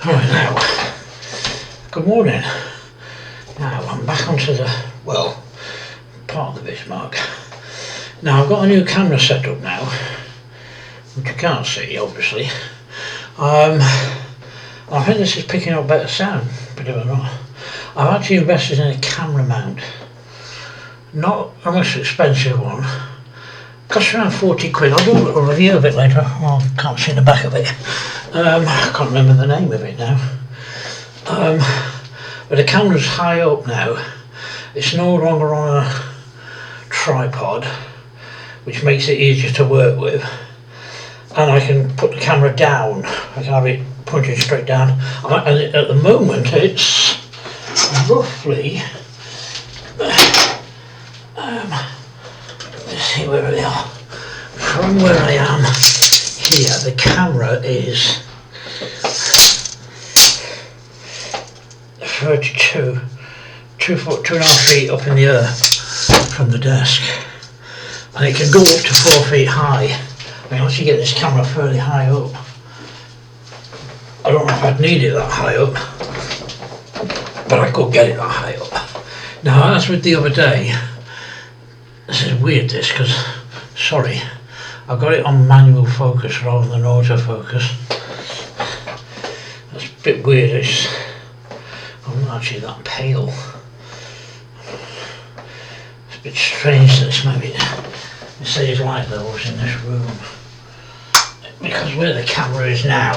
Right now, good morning. Now I'm back onto the, well, part of the Bismarck. Now I've got a new camera set up now, which you can't see obviously. I think this is picking up better sound, believe it or not. I've actually invested in a camera mount. Not a most expensive one. Cost around 40 quid. I'll do a little review of it later. Well, I can't see the back of it. I can't remember the name of it now. But the camera's high up now. It's no longer on a tripod, which makes it easier to work with. And I can put the camera down. I can have it pointing straight down. And at the moment it's roughly, let's see where they are. From where I am here, the camera is 32, 2 foot, 2.5 feet up in the air from the desk. And it can go up to 4 feet high. I mean, once you get this camera fairly high up, I don't know if I'd need it that high up, but I could get it that high up. Now, as with the other day, this is weird because, sorry, I've got it on manual focus rather than autofocus. That's a bit weird. I'm not actually that pale. It's a bit strange that this maybe it says light levels in this room, because where the camera is now,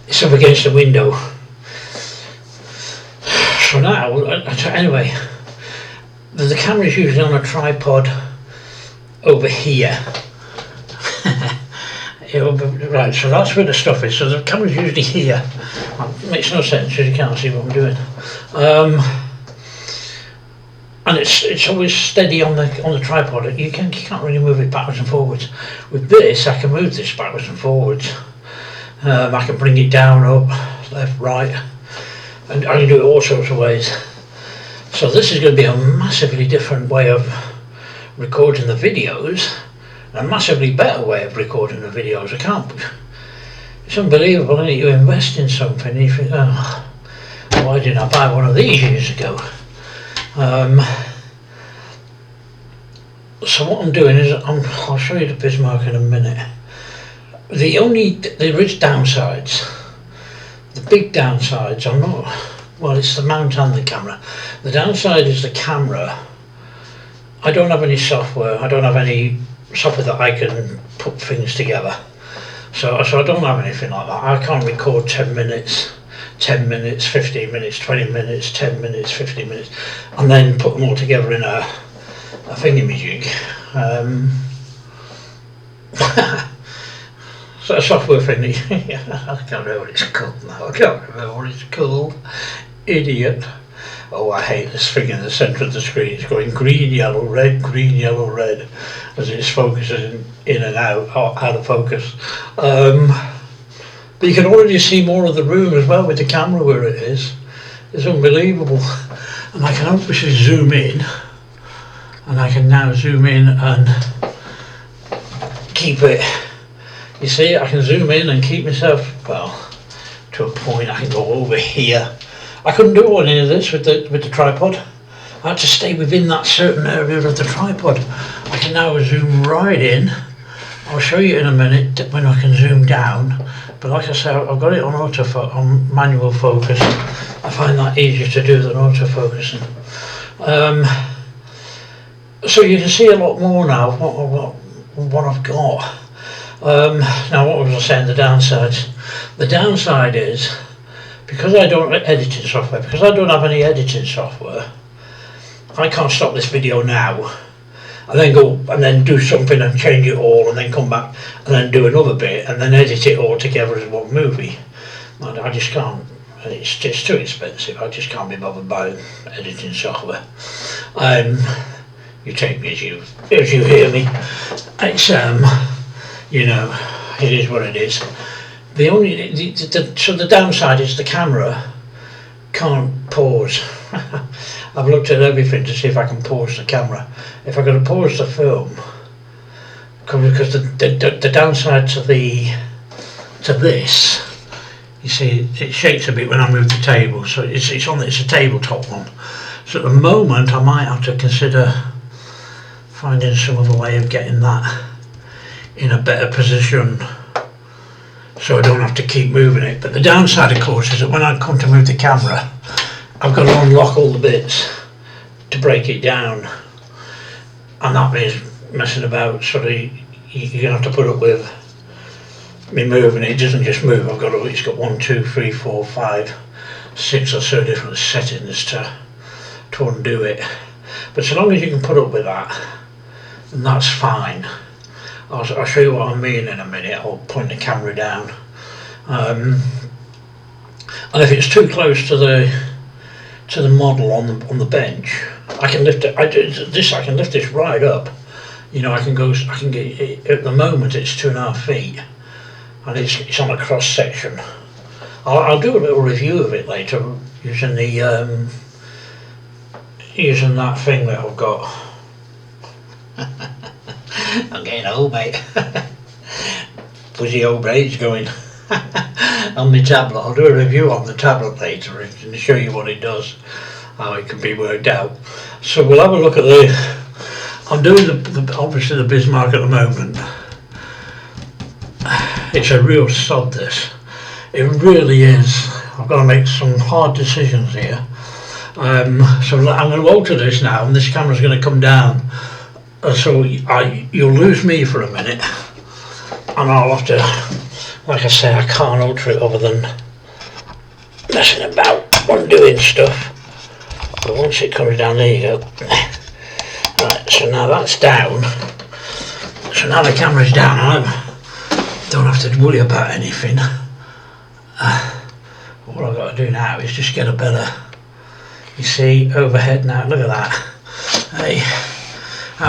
it's up against the window. So now, anyway, the camera is usually on a tripod over here. Right, so that's where the stuff is. So the camera's usually here. It makes no sense because you can't see what I'm doing. And it's always steady on the tripod. You can't really move it backwards and forwards. With this, I can move this backwards and forwards. I can bring it down, up, left, right, and I can do it all sorts of ways. So this is going to be a massively different way of recording the videos, a massively better way of recording the videos. It's unbelievable, isn't it? You invest in something and you think, oh, why didn't I buy one of these years ago? So what I'm doing is, I'll show you the Bismarck in a minute. There is downsides. The big downsides are not, well, it's the mount and the camera. The downside is the camera. I don't have any software. I don't have any software that I can put things together. So I don't have anything like that. I can't record 10 minutes, 10 minutes, 15 minutes, 20 minutes, 10 minutes, 15 minutes, and then put them all together in a thingamajig. So a software thing. I can't remember what it's called now. I can't remember what it's called. Idiot. Oh, I hate this thing in the centre of the screen. It's going green, yellow, red, as it's focusing in and out of focus. But you can already see more of the room as well with the camera where it is. It's unbelievable. And I can obviously zoom in. And I can now zoom in and keep it. You see, I can zoom in and keep myself, well, to a point. I can go over here. I couldn't do any of this with the tripod. I had to stay within that certain area of the tripod. I can now zoom right in. I'll show you in a minute when I can zoom down. But like I said, I've got it on manual focus. I find that easier to do than autofocusing. So you can see a lot more now what I've got. Now, what was I saying? The downsides. The downside is, because I don't have editing software, because I don't have any editing software, I can't stop this video now and then go and then do something and change it all and then come back and then do another bit and then edit it all together as one movie. I just can't. It's too expensive. I just can't be bothered buying editing software. You take me as you hear me. It's you know, it is what it is. So the downside is the camera can't pause. I've looked at everything to see if I can pause the camera. If I'm going to pause the film, because the downside to this, you see, it shakes a bit when I move the table, so it's a tabletop one. So at the moment, I might have to consider finding some other way of getting that in a better position, so I don't have to keep moving it. But the downside, of course, is that when I come to move the camera, I've got to unlock all the bits to break it down, and that means messing about. Sort of, you're gonna have to put up with me moving it. It doesn't just move. It's got 1, 2, 3, 4, 5, 6 or so different settings to undo it. But so long as you can put up with that, then that's fine. I'll show you what I mean in a minute. I'll point the camera down, and if it's too close to the model on the bench, I can lift it. I can lift this right up. You know, I can get it, at the moment it's 2.5 feet, and it's on a cross section. I'll do a little review of it later using using that thing that I've got. I'm getting old, mate. Fuzzy old brain's going. On my tablet. I'll do a review on the tablet later and show you what it does, how it can be worked out. So we'll have a look at I'm doing obviously the Bismarck at the moment. It's a real sod, this. It really is. I've got to make some hard decisions here. So I'm going to alter this now, and this camera's going to come down. So you'll lose me for a minute, and I'll have to, like I say, I can't alter it other than messing about, undoing stuff. But once it comes down, there you go. Right, so now that's down. So now the camera's down, I don't have to worry about anything. What I've got to do now is just get a better, you see, overhead now. Look at that. Hey,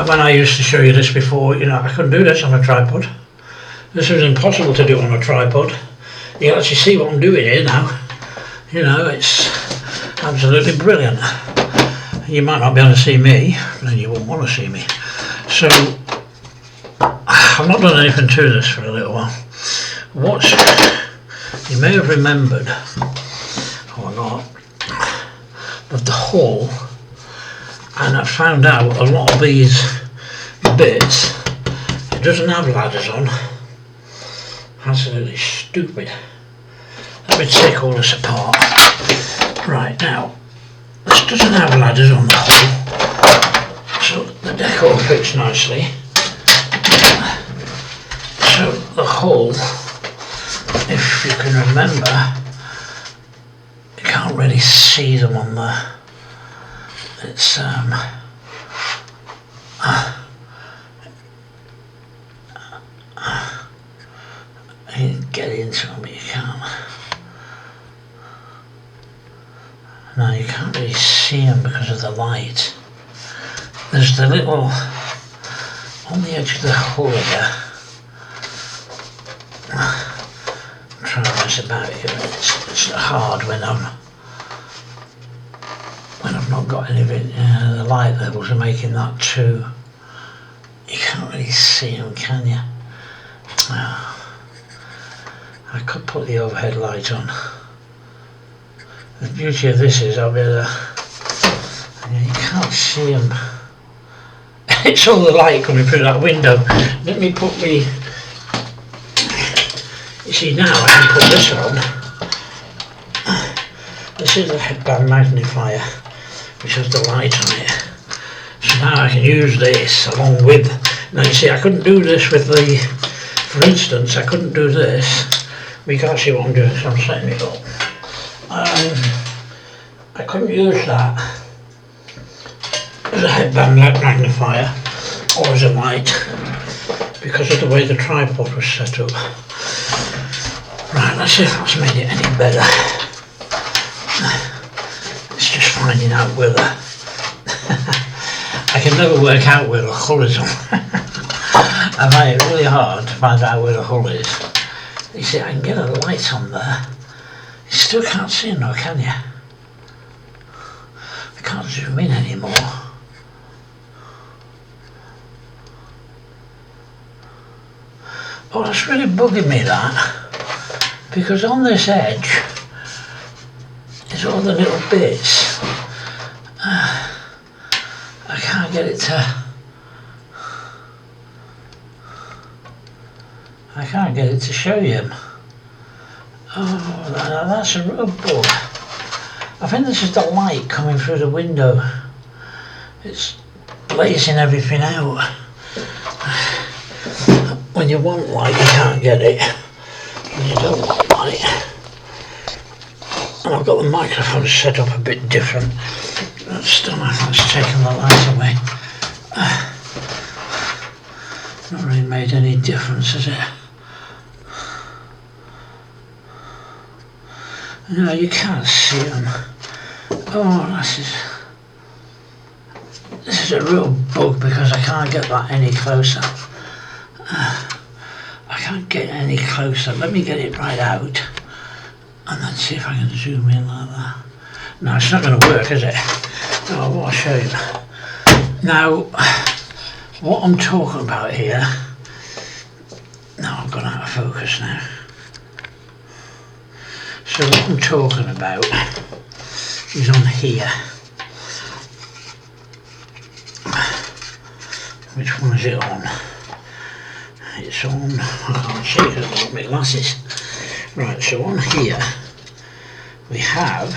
when I used to show you this before, you know, I couldn't do this on a tripod. This was impossible to do on a tripod. You can actually see what I'm doing here now. You know, it's absolutely brilliant. You might not be able to see me, but then you won't want to see me. So I've not done anything to this for a little while. You may have remembered, or not, of the hull, and I found out a lot of these bits, it doesn't have ladders on. Absolutely stupid. Let me take all this apart. Right, now, this doesn't have ladders on the hull, so the decor fits nicely. So the hull, if you can remember, you can't really see them on the, it's you can get into them, but you can't. No, you can't really see them because of the light. There's the little, on the edge of the hull there. I'm trying to mess about here. It's hard when I've not got any of it. The light levels are making that too. You can't really see them, can you? I could put the overhead light on. The beauty of this is I'll be able to, you can't see them. It's all the light coming through that window. Let me put me, you see now I can put this on. This is the headband magnifier, which has the light on it. So now I can use this along with, now you see I couldn't do this with the, for instance, I couldn't do this. We can't see what I'm doing, so I'm setting it up. I couldn't use that as a headband magnifier or as a light because of the way the tripod was set up. Right, let's see if that's made it any better. It's just finding out where the I can never work out where the hull is on. I find it really hard to find out where the hull is. You see, I can get a light on there. You still can't see it though, can you? I can't zoom in anymore. Oh, that's really bugging me, that, because on this edge is all the little bits. I can't get it to. I can't get it to show you. Oh, that's a real bug. I think this is the light coming through the window. It's blazing everything out. When you want light, you can't get it. When you don't want light. And I've got the microphone set up a bit different. That's taken the light away. Not really made any difference, has it? No, you can't see them. Oh, this is a real bug because I can't get that any closer. I can't get any closer. Let me get it right out and then see if I can zoom in like that. No, it's not going to work, is it? Oh, what a shame. Now, what I'm talking about here. No, I've gone out of focus now. So what I'm talking about is on here. Which one is it on? It's on, I can't see because I've got my glasses. Right, so on here we have,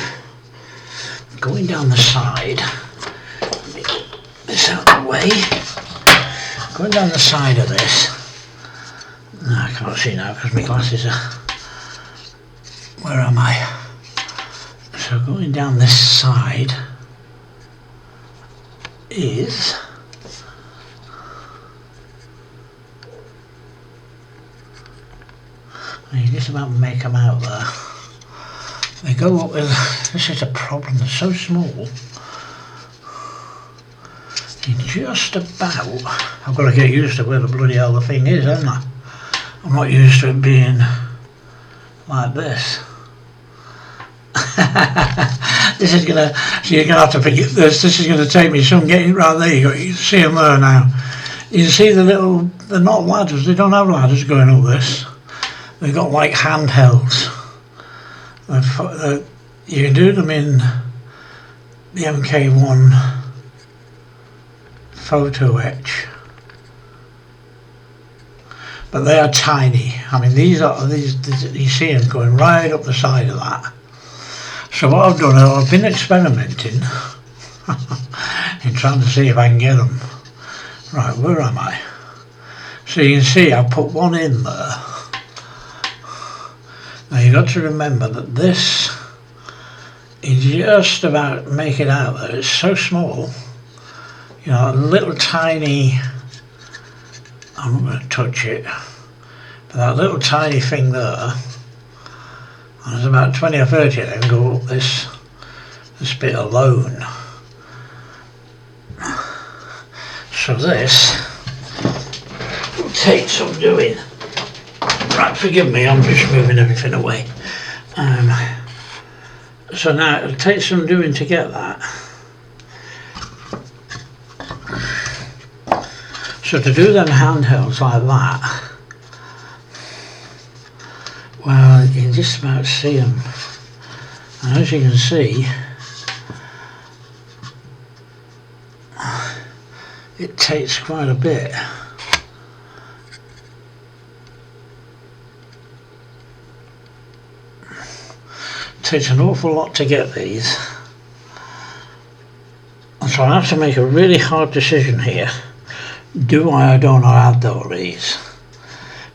going down the side, let me get this out of the way, going down the side of this, no, I can't see now because my glasses are, where am I? So going down this side is you just about make them out there. They go up with, this is a problem, they're so small. You just about, I've got to get used to where the bloody hell the thing is, haven't I? I'm not used to it being like this. This is gonna, so you're gonna have to forget this. This is gonna take me some getting right there. You can see them there now. You can see the little, they're not ladders. They don't have ladders going up this. They've got like handhelds. You can do them in the MK1 photo etch, but they are tiny. I mean, these you see them going right up the side of that. So what I've done is I've been experimenting in trying to see if I can get them. Right, where am I? So you can see I've put one in there. Now you've got to remember that this is just about make it out there. It's so small, you know, a little tiny, I'm not going to touch it, but that little tiny thing there, and there's about 20 or 30 of them go up this bit alone. So this will take some doing. Right, forgive me, I'm just moving everything away. So now it'll take some doing to get that. So to do them handhelds like that, well, you can just about see them. And as you can see, it takes quite a bit. Takes an awful lot to get these, and so I have to make a really hard decision here. Do I or don't I add all these?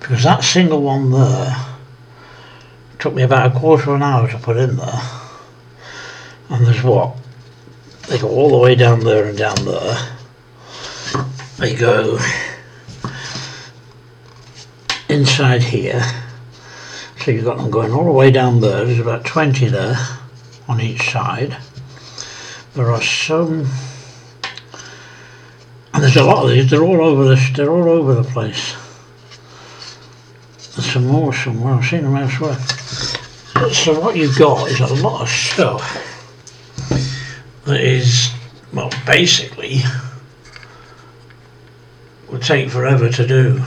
Because that single one there took me about a quarter of an hour to put in there, and there's what? They go all the way down there and down there. They go inside here. So you've got them going all the way down there. There's about 20 there on each side. There are some, and there's a lot of these. They're all over this. They're all over the place. There's some more somewhere. I've seen them elsewhere. So what you've got is a lot of stuff that is, well, basically would take forever to do.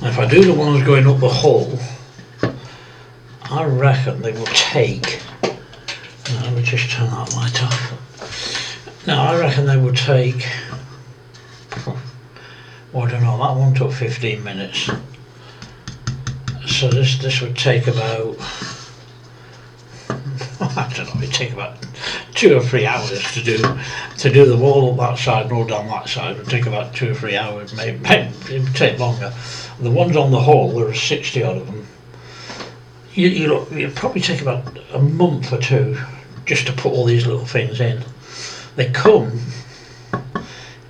If I do the ones going up the hull, I reckon they will take, let me just turn that light off. Now I reckon they will take, well, I don't know, that one took 15 minutes. So this would take about, I don't know, it'd take about 2 or 3 hours to do the wall up that side and all down that side. It would take about 2 or 3 hours, maybe it would take longer. The ones on the hull, there are 60 odd of them. You'd probably take about a month or 2 just to put all these little things in. They come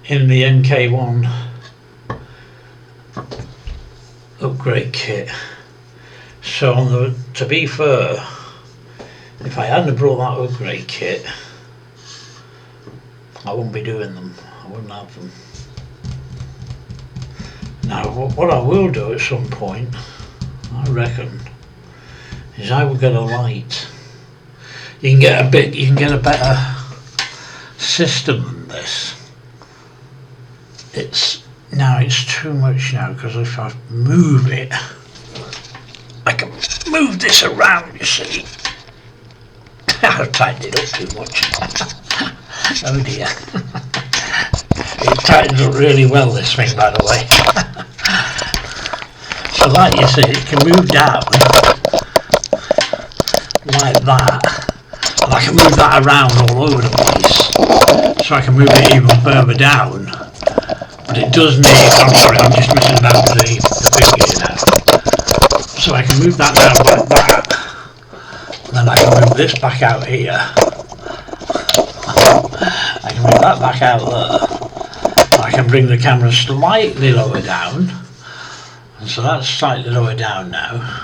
in the MK1 upgrade kit. So to be fair, if I hadn't brought that upgrade kit, I wouldn't be doing them. I wouldn't have them. Now, what I will do at some point, I reckon, is I will get a light. You can get a better system than this. It's too much now, because if I move it, I can move this around, you see. I've tightened it up too much. Oh dear. It tightens up really well, this thing, by the way. So like you see, it can move down like that, and I can move that around all over the place, so I can move it even further down. But it does need, I'm sorry, I'm just messing about with the figure here now. So I can move that down like that, and then I can move this back out here. I can move that back out there. I can bring the camera slightly lower down, and so that's slightly lower down now.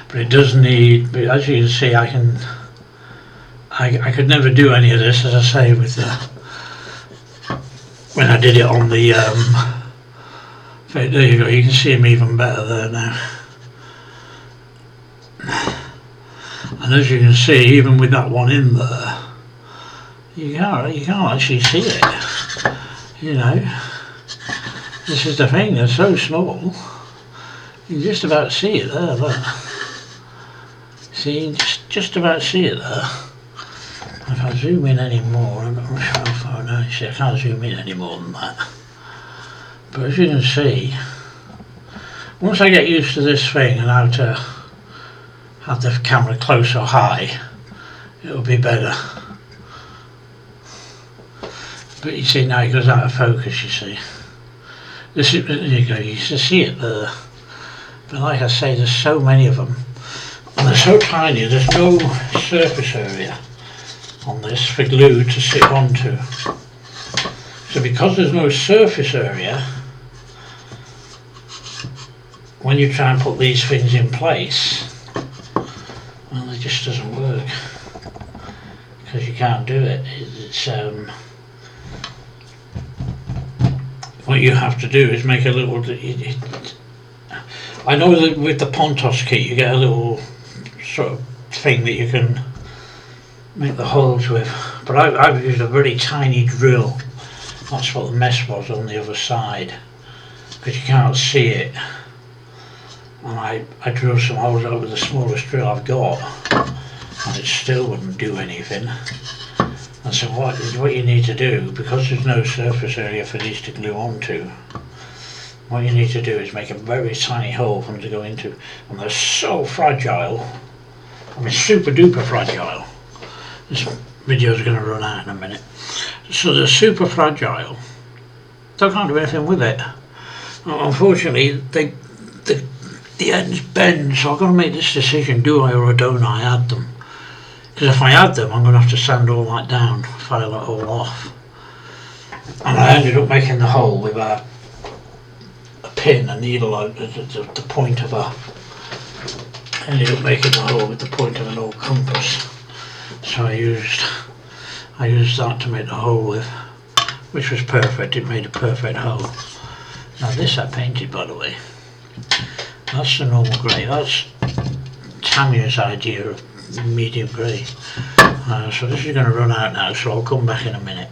But it does need, as you can see, I could never do any of this, as I say, with the, when I did it on the there you go, you can see him even better there now. And as you can see, even with that one in there, you can't actually see it. You know, this is the thing, they're so small, you can just about see it there, look. See, you can just about see it there. If I zoom in any more, I'm not sure how far now, you see, I can't zoom in any more than that. But as you can see, once I get used to this thing and how to have the camera close or high, it'll be better. But you see, now it goes out of focus, you see. This is, there you go, you can see it there. But like I say, there's so many of them, and they're so tiny, there's no surface area on this for glue to sit onto. So because there's no surface area, when you try and put these things in place, well, it just doesn't work, because you can't do it. It's what you have to do is make a little, I know that with the Pontos kit you get a little sort of thing that you can make the holes with, but I've used a very tiny drill. That's what the mess was on the other side, because you can't see it. And I drilled some holes out with the smallest drill I've got, and it still wouldn't do anything. And so what you need to do, because there's no surface area for these to glue onto, what you need to do is make a very tiny hole for them to go into. And they're so fragile, I mean super duper fragile. This video's going to run out in a minute. So they're super fragile, so I can't do anything with it. Unfortunately, the ends bend, so I've got to make this decision, do I or don't I add them? Because if I add them, I'm going to have to sand all that down, file it all off. And I ended up making the hole with a pin, a needle, the point of a, I ended up making the hole with the point of an old compass. So I used that to make the hole with, which was perfect. It made a perfect hole. Now this I painted, by the way. That's the normal grey. That's Tammy's idea of medium grey. So this is going to run out now, so I'll come back in a minute.